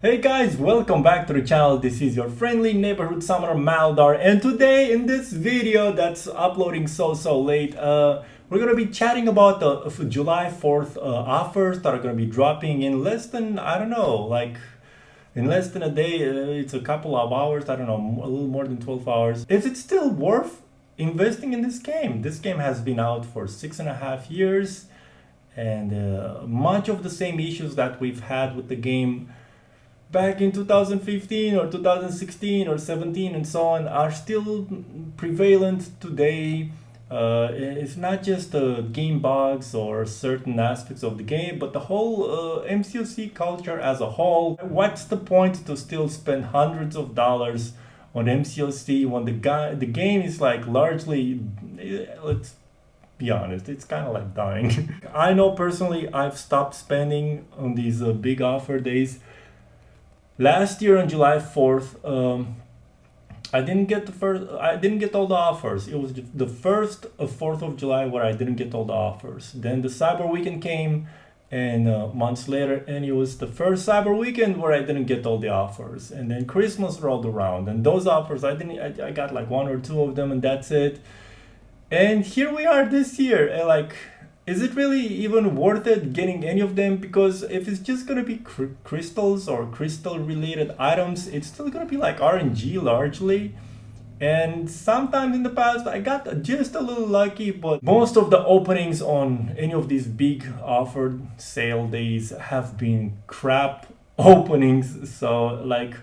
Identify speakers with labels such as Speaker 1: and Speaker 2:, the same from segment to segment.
Speaker 1: Hey guys, welcome back to the channel. This is your friendly neighborhood summoner Maladar, and today in this video that's uploading so late, we're gonna be chatting about the July 4th offers that are gonna be dropping in less than, I don't know, like in less than a day. It's a couple of hours, I don't know, a little more than 12 hours. Is it still worth investing in this game? This game has been out for 6.5 years, and much of the same issues that we've had with the game back in 2015 or 2016 or 17 and so on are still prevalent today. It's not just the game bugs or certain aspects of the game, but the whole MCOC culture as a whole. What's the point to still spend hundreds of dollars on MCOC when the game is like largely, let's be honest, it's kind of like dying. I know personally I've stopped spending on these big offer days. Last year on July 4th, I didn't get I didn't get all the offers. It was the first 4th of July where I didn't get all the offers. Then the Cyber Weekend came, and months later, and it was the first Cyber Weekend where I didn't get all the offers. And then Christmas rolled around, and those offers I got like one or two of them, and that's it. And here we are this year, and like, is it really even worth it getting any of them? Because if it's just gonna be crystals or crystal related items, it's still gonna be like RNG largely. And sometimes in the past I got just a little lucky, but most of the openings on any of these big offered sale days have been crap openings. So like,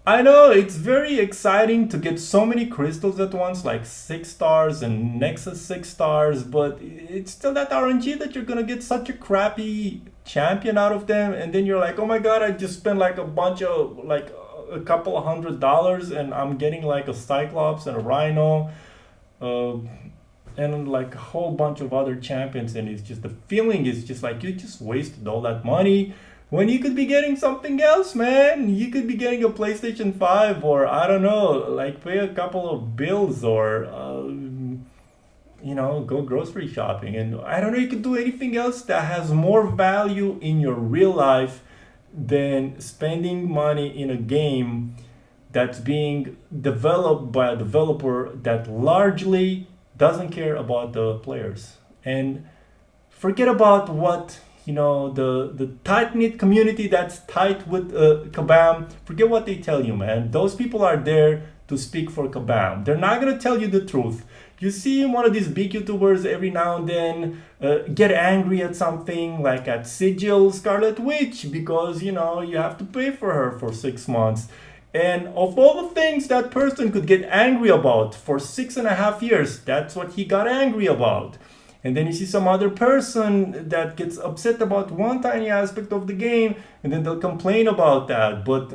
Speaker 1: I know it's very exciting to get so many crystals at once, like 6 stars and Nexus 6 stars, but it's still that RNG that you're gonna get such a crappy champion out of them, and then you're like, oh my god, I just spent like a bunch of, like a couple of $100, and I'm getting like a Cyclops and a Rhino, and like a whole bunch of other champions, and it's just, the feeling is just like you just wasted all that money when you could be getting something else, man. You could be getting a PlayStation 5, or I don't know, like pay a couple of bills, or go grocery shopping, and I don't know, you could do anything else that has more value in your real life than spending money in a game that's being developed by a developer that largely doesn't care about the players. And forget about what the tight-knit community that's tight with Kabam. Forget what they tell you, man. Those people are there to speak for Kabam. They're not gonna tell you the truth. You see one of these big YouTubers every now and then get angry at something, like at Sigil Scarlet Witch, because you have to pay for her for 6 months. And of all the things that person could get angry about for 6.5 years, that's what he got angry about. And then you see some other person that gets upset about one tiny aspect of the game, and then they'll complain about that. But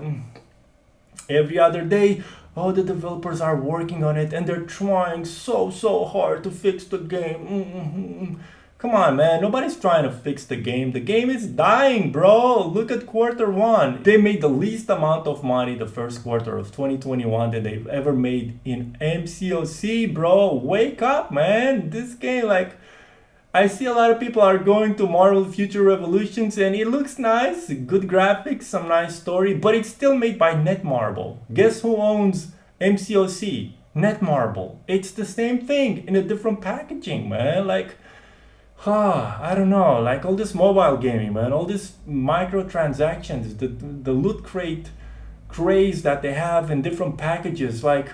Speaker 1: every other day, oh, the developers are working on it, and they're trying so hard to fix the game. Come on, man. Nobody's trying to fix the game. The game is dying, bro. Look at quarter 1. They made the least amount of money the first quarter of 2021 that they've ever made in MCOC, bro. Wake up, man. This game, like, I see a lot of people are going to Marvel Future Revolutions, and it looks nice, good graphics, some nice story, but it's still made by Netmarble. Guess who owns MCOC? Netmarble. It's the same thing in a different packaging, man. Like, I don't know, like all this mobile gaming, man, all this microtransactions, the loot crate craze that they have in different packages, like,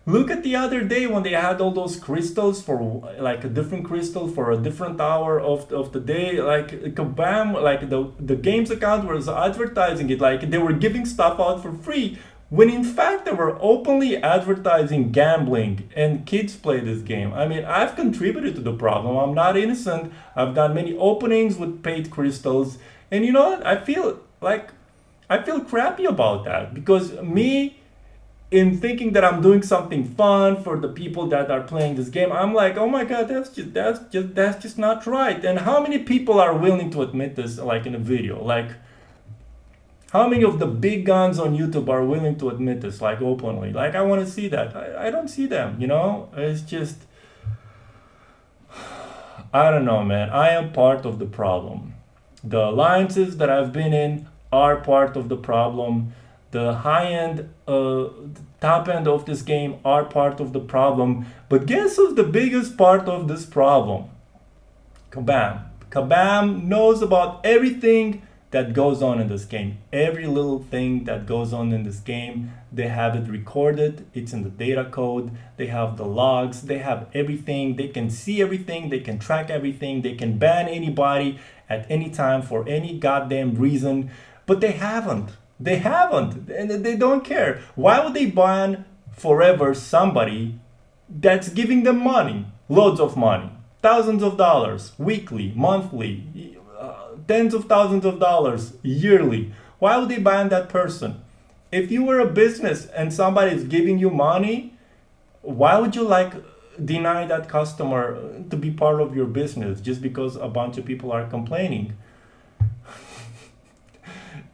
Speaker 1: look at the other day when they had all those crystals for like a different crystal for a different hour of the day. Like Kabam, like the games account was advertising it like they were giving stuff out for free, when in fact they were openly advertising gambling, and kids play this game. I mean, I've contributed to the problem. I'm not innocent. I've done many openings with paid crystals, and you know what? I feel crappy about that, because me, in thinking that I'm doing something fun for the people that are playing this game, I'm like, oh my god, that's just not right. And how many people are willing to admit this, like in a video? Like, how many of the big guns on YouTube are willing to admit this, like openly? Like, I want to see that. I don't see them. It's just, I don't know, man. I am part of the problem. The alliances that I've been in are part of the problem. The high end, top end of this game are part of the problem. But guess who's the biggest part of this problem? Kabam. Kabam knows about everything that goes on in this game. Every little thing that goes on in this game, they have it recorded. It's in the data code. They have the logs. They have everything. They can see everything. They can track everything. They can ban anybody at any time for any goddamn reason. But they haven't. They haven't. And they don't care. Why would they ban forever somebody that's giving them money? Loads of money. Thousands of dollars weekly, monthly, tens of thousands of dollars yearly. Why would they ban that person? If you were a business and somebody is giving you money, why would you deny that customer to be part of your business just because a bunch of people are complaining?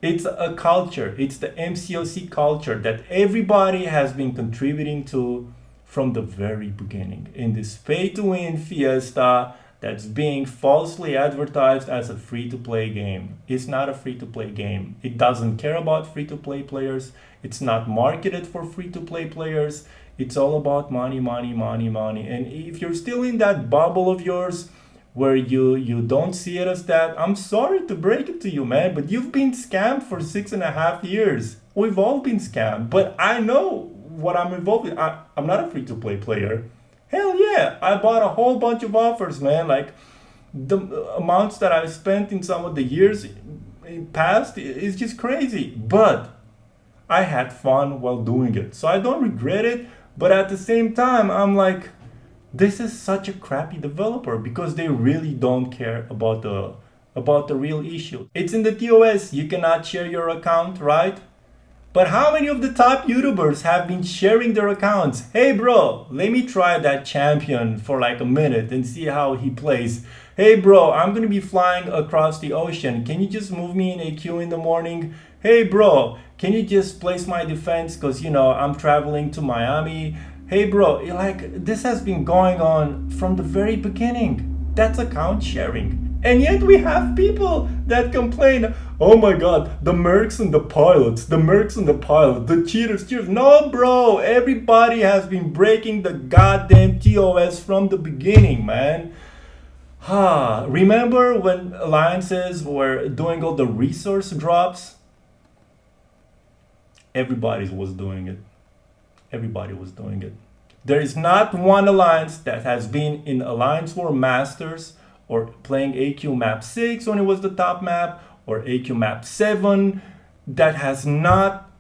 Speaker 1: It's a culture. It's the MCOC culture that everybody has been contributing to from the very beginning, in this pay-to-win fiesta that's being falsely advertised as a free-to-play game. It's not a free-to-play game. It doesn't care about free-to-play players. It's not marketed for free-to-play players. It's all about money, money, money, money. And if you're still in that bubble of yours where you don't see it as that, I'm sorry to break it to you, man, but you've been scammed for 6.5 years. We've all been scammed, but I know what I'm involved in. I'm not a free-to-play player. Hell yeah, I bought a whole bunch of offers, man. Like, the amounts that I've spent in some of the years past is just crazy. But I had fun while doing it. So I don't regret it. But at the same time, I'm like, this is such a crappy developer because they really don't care about the real issue. It's in the TOS. You cannot share your account, right? But how many of the top YouTubers have been sharing their accounts? Hey bro, let me try that champion for like a minute and see how he plays. Hey bro, I'm gonna be flying across the ocean. Can you just move me in a queue in the morning? Hey bro, can you just place my defense because I'm traveling to Miami? Hey bro, this has been going on from the very beginning. That's account sharing. And yet we have people that complain, oh my god, the mercs and the pilots, the cheaters. No, bro, everybody has been breaking the goddamn TOS from the beginning, man. Remember when alliances were doing all the resource drops? Everybody was doing it. Everybody was doing it. There is not one alliance that has been in Alliance War Masters or playing AQ Map 6 when it was the top map, or AQ Map 7, that has not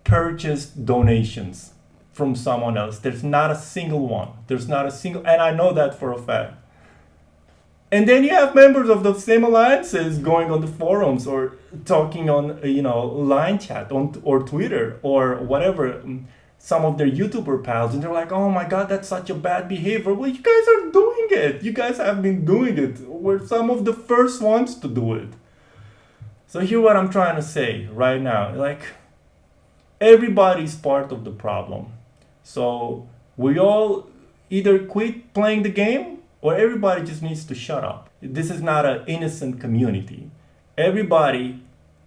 Speaker 1: purchased donations from someone else. There's not a single one. And I know that for a fact. And then you have members of the same alliances going on the forums or talking on, line chat or Twitter or whatever, some of their YouTuber pals, and they're like, oh my god, that's such a bad behavior. Well, you guys are doing it. You guys have been doing it. We're some of the first ones to do it. So here's what I'm trying to say right now. Everybody's part of the problem. So we all either quit playing the game or everybody just needs to shut up. This is not an innocent community. Everybody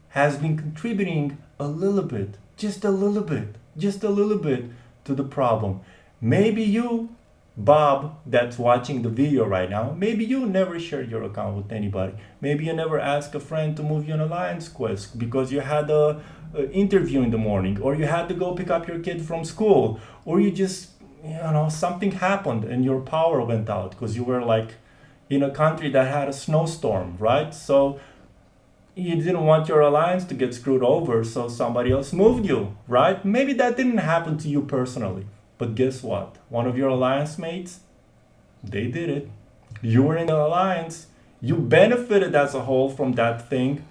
Speaker 1: has been contributing a little bit, just a little bit to the problem. Maybe you, Bob, that's watching the video right now, maybe you never shared your account with anybody. Maybe you never asked a friend to move you an alliance quest because you had a interview in the morning, or you had to go pick up your kid from school, or you just, something happened and your power went out because you were in a country that had a snowstorm, right? So you didn't want your alliance to get screwed over, so somebody else moved you, right? Maybe that didn't happen to you personally, but guess what? One of your alliance mates, they did it. You were in the alliance. You benefited as a whole from that thing.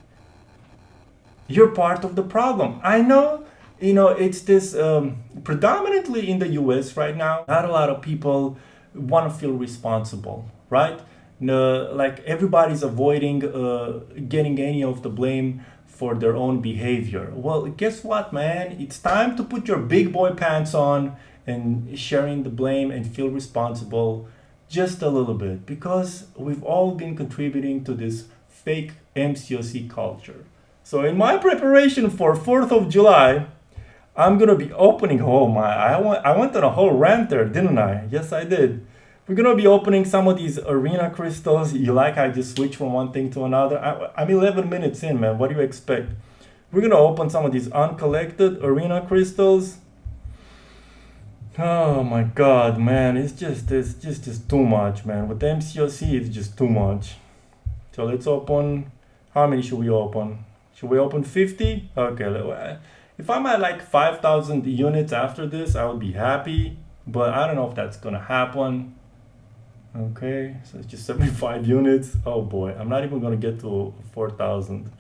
Speaker 1: You're part of the problem. I know, it's this predominantly in the US right now. Not a lot of people want to feel responsible, right? Everybody's avoiding getting any of the blame for their own behavior. Well, guess what, man? It's time to put your big boy pants on and sharing the blame and feel responsible just a little bit, because we've all been contributing to this fake MCOC culture. So in my preparation for 4th of July, I'm gonna be opening. Oh my! I went on a whole rant there, didn't I? Yes, I did. We're gonna be opening some of these arena crystals. You like I just switch from one thing to another? I'm 11 minutes in, man. What do you expect? We're gonna open some of these uncollected arena crystals. Oh my God, man! It's just too much, man. With the MCOC, it's just too much. So let's open. How many should we open? Should we open 50? Okay. If I'm at like 5,000 units after this, I would be happy. But I don't know if that's gonna happen. Okay, so it's just 75 units. Oh boy, I'm not even gonna get to 4,000.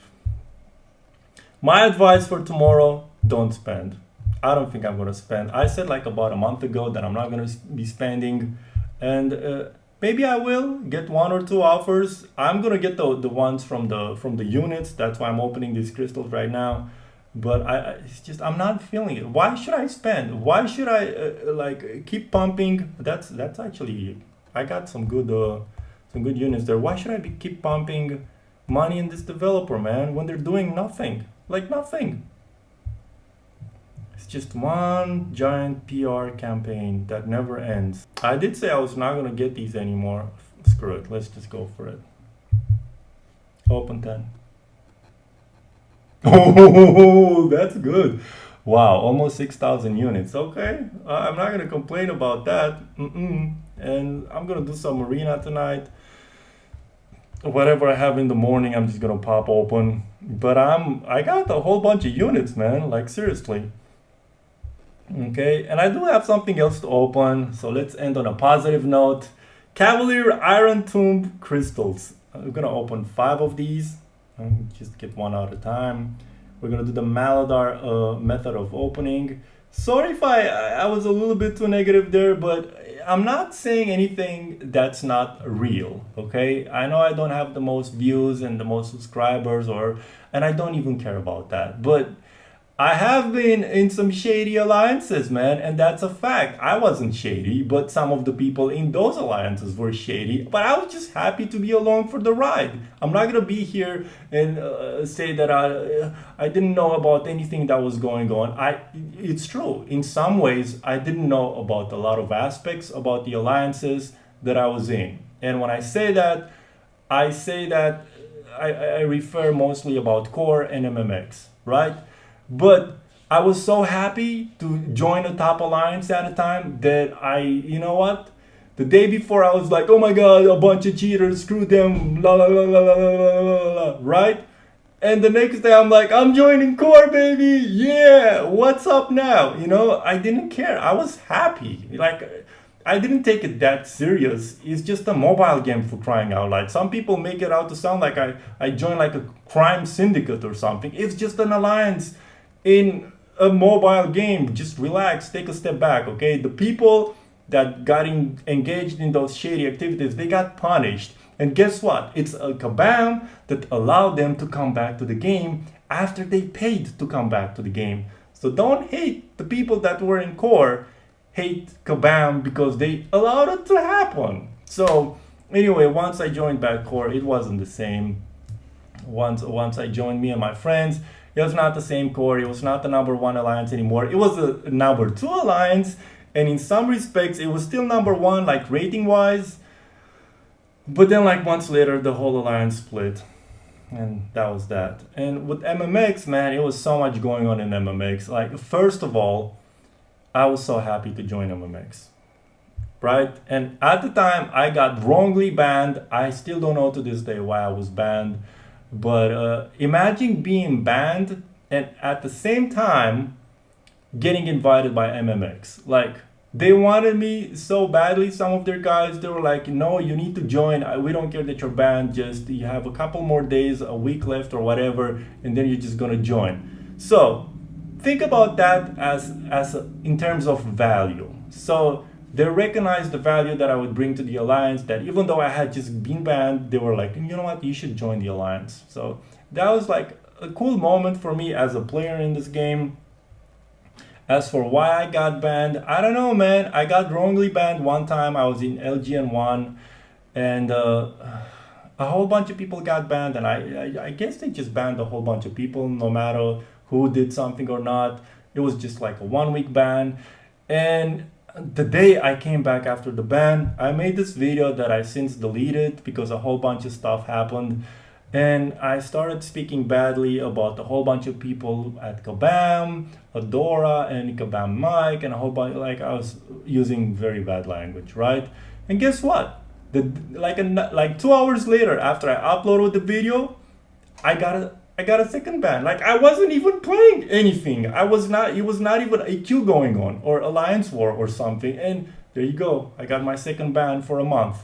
Speaker 1: My advice for tomorrow, don't spend. I don't think I'm gonna spend. I said like about a month ago that I'm not gonna be spending. And maybe I will get one or two offers. I'm gonna get the ones from the units. That's why I'm opening these crystals right now. But it's just I'm not feeling it. Why should I spend? Why should I like keep pumping? That's actually I got some good units there. Why should I keep pumping money in this developer, man, when they're doing nothing? Like nothing. It's just one giant PR campaign that never ends. I did say I was not gonna get these anymore. Screw it. Let's just go for it. Open 10. Oh, that's good. Wow, almost 6,000 units. Okay, I'm not gonna complain about that. And I'm gonna do some arena tonight. Whatever I have in the morning, I'm just gonna pop open. But I got a whole bunch of units, man. Like seriously. Okay, and I do have something else to open. So let's end on a positive note. Cavalier Iron Tomb crystals. I'm gonna open 5 of these. Just get one at a time. We're gonna do the Maladar method of opening. Sorry if I was a little bit too negative there, but I'm not saying anything that's not real, okay? I know I don't have the most views and the most subscribers, and I don't even care about that, but I have been in some shady alliances, man, and that's a fact. I wasn't shady, but some of the people in those alliances were shady, but I was just happy to be along for the ride. I'm not gonna be here and say that I didn't know about anything that was going on. It's true. In some ways, I didn't know about a lot of aspects about the alliances that I was in. And when I say that, I refer mostly about Core and MMX, right? But I was so happy to join a top alliance at a time that you know what? The day before I was like, oh my God, a bunch of cheaters, screw them, la la la la la la la la, right? And the next day I'm like, I'm joining Core, baby, yeah, what's up now? You know, I didn't care, I was happy. Like, I didn't take it that serious. It's just a mobile game for crying out loud. Some people make it out to sound like I joined like a crime syndicate or something. It's just an alliance in a mobile game. Just relax, take a step back, okay? The people that got engaged in those shady activities, they got punished. And guess what? It's a kabam that allowed them to come back to the game after they paid to come back to the game. So don't hate the people that were in Core. Hate kabam because they allowed it to happen. So anyway, once I joined back Core, it wasn't the same. Once I joined, me and my friends, it was not the same Core. It was not the #1 alliance anymore. It was a #2 alliance, and in some respects, it was still #1, like rating wise. But then, like months later, the whole alliance split, and that was that. And with MMX, man, it was so much going on in MMX. Like, first of all, I was so happy to join MMX, right? And at the time, I got wrongly banned. I still don't know to this day why I was banned. But imagine being banned and at the same time getting invited by MMX. Like, they wanted me so badly, some of their guys, they were like, no, you need to join. We don't care that you're banned. Just you have a couple more days, a week left or whatever, and then you're just gonna join. So think about that as in terms of value. So they recognized the value that I would bring to the alliance, that even though I had just been banned, they were like, you know what, you should join the alliance. So that was like a cool moment for me as a player in this game. As for why I got banned, I don't know, man. I got wrongly banned one time. I was in LGN1 and a whole bunch of people got banned, and I guess they just banned a whole bunch of people, no matter who did something or not. It was just like a 1 week ban. And the day I came back after the ban, I made this video that I since deleted because a whole bunch of stuff happened. And I started speaking badly about a whole bunch of people at Kabam, Adora, and Kabam Mike, and a whole bunch, like I was using very bad language, right? And guess what? Like 2 hours later, after I uploaded the video, I got a second ban. Like I wasn't even playing anything. I was not. It was not even a queue going on or Alliance War or something. And there you go. I got my second ban for a month.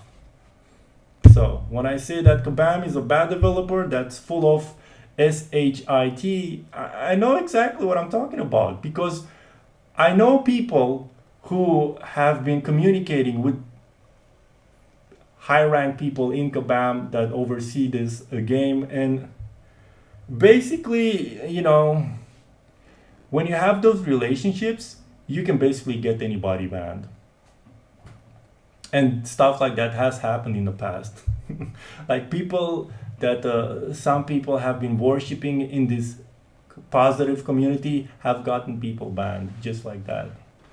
Speaker 1: So when I say that Kabam is a bad developer that's full of shit, I know exactly what I'm talking about, because I know people who have been communicating with high ranked people in Kabam that oversee this game, and basically, when you have those relationships, you can basically get anybody banned. And stuff like that has happened in the past. Like people that some people have been worshipping in this positive community have gotten people banned just like that.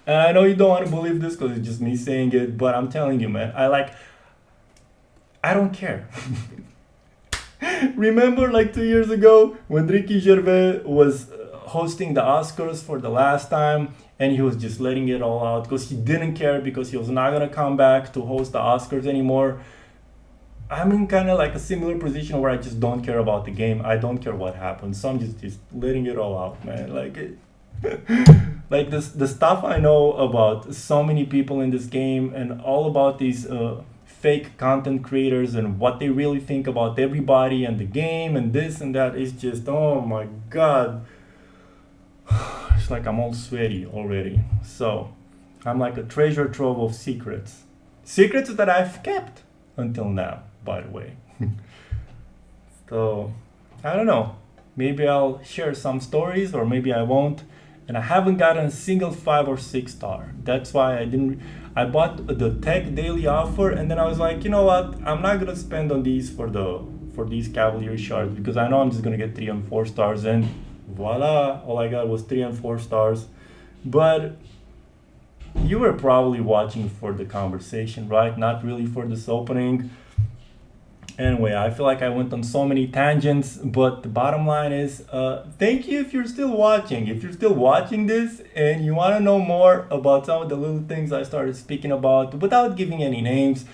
Speaker 1: And I know you don't want to believe this because it's just me saying it, but I'm telling you, man, I don't care. Remember like 2 years ago when Ricky Gervais was hosting the Oscars for the last time, and he was just letting it all out because he didn't care, because he was not going to come back to host the Oscars anymore. I'm in kind of like a similar position where I just don't care about the game. I don't care what happens. So I'm just letting it all out, man. Like the stuff I know about so many people in this game, and all about these fake content creators and what they really think about everybody and the game and this and that, is just, oh my God. It's like I'm all sweaty already. So I'm like a treasure trove of secrets. Secrets that I've kept until now, by the way. So I don't know. Maybe I'll share some stories, or maybe I won't. And I haven't gotten a single 5 or 6 star. That's why I bought the tech daily offer, and then I was like, you know what? I'm not gonna spend on these for these Cavalier shards, because I know I'm just gonna get 3 and 4 stars, and voila, all I got was 3 and 4 stars. But you were probably watching for the conversation, right? Not really for this opening. Anyway, I feel like I went on so many tangents, but the bottom line is, thank you if you're still watching. If you're still watching this and you want to know more about some of the little things I started speaking about without giving any names,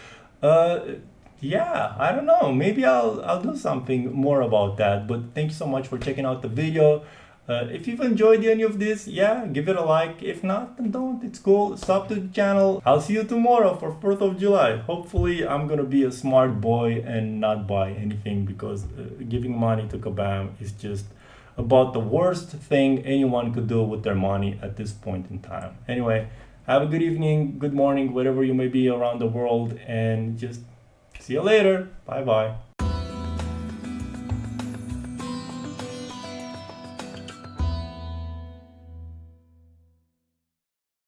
Speaker 1: yeah, I don't know. Maybe I'll do something more about that. But thank you so much for checking out the video. If you've enjoyed any of this, yeah, give it a like. If not, then don't. It's cool. Sub to the channel. I'll see you tomorrow for 4th of July. Hopefully, I'm gonna be a smart boy and not buy anything, because giving money to Kabam is just about the worst thing anyone could do with their money at this point in time. Anyway, have a good evening, good morning, wherever you may be around the world, and just see you later. Bye bye.